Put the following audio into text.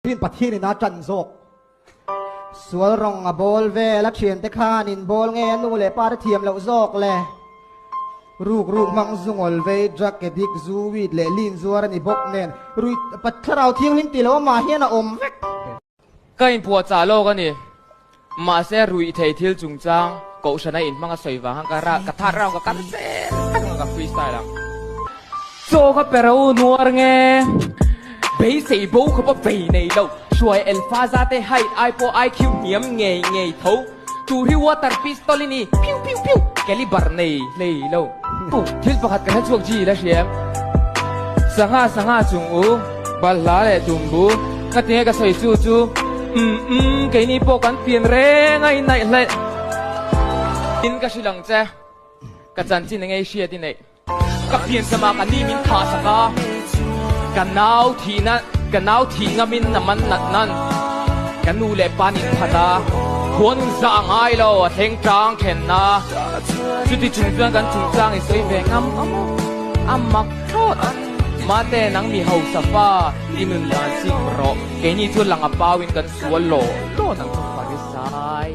พินปะที่นี่นะจันโซกสวลรองบอลเวลักเชียนเตคานินบอลเงินนูเลปาร์เทียมแล้วโซกเลยรูกมังซุงอลเวจักเกดิกซูวิดเลลินซัวรันอีบกเนนรุยปัดคราวเที่ยงลิงตีแล้วมาเฮียนะอมก็อินพัวจ่าโลกันนี่มาเสรุยเททิลจุงจังกูชนะอินมังก็สวยว่าฮังการะกระทาเราก็กันเซ่ตั้งกับฟรีสไตล์แล้วโซก็เป็นเราหนัวไงเบย์สีบูเขาบอกเบย์ในเราช่วยเอลฟาซาเตให้ไอโฟไอคิวเนียมเงยเงยเท่าตูริวอเตอร์พิสตอลินีพิวพิวพิวแกลิบาร์เน่เลยเราปุ๊บทิลประคัดกันให้ช่วงจีแล้วเชียมสังหาจุงอูบัลลาเลจุงบูกัดเนี้ยก็สวยจู่แกนี่พวกกันเปลี่ยนเรงไงไหนเลยอินก็ชิลังเจ้กัจันจินไงเชียที่ไหนกับเปลี่ยนสมากันนี่มินขาสักกันนาวทีนั้นกันนาวทีงามินน้ำมันนัดนั้นกันนูเล็บปานินพัดาคนสร้างไอ้เราเทงจางเข็นนาจุดที่จุงจังกันจุงจังไอ้สวยแวงอัมมักโทษมาแต่นังมีเฮาสฟ้าอินุนลานซิงโรเกนี่ชวนหลังอปาวินกันสวนโลนังฟาริสาย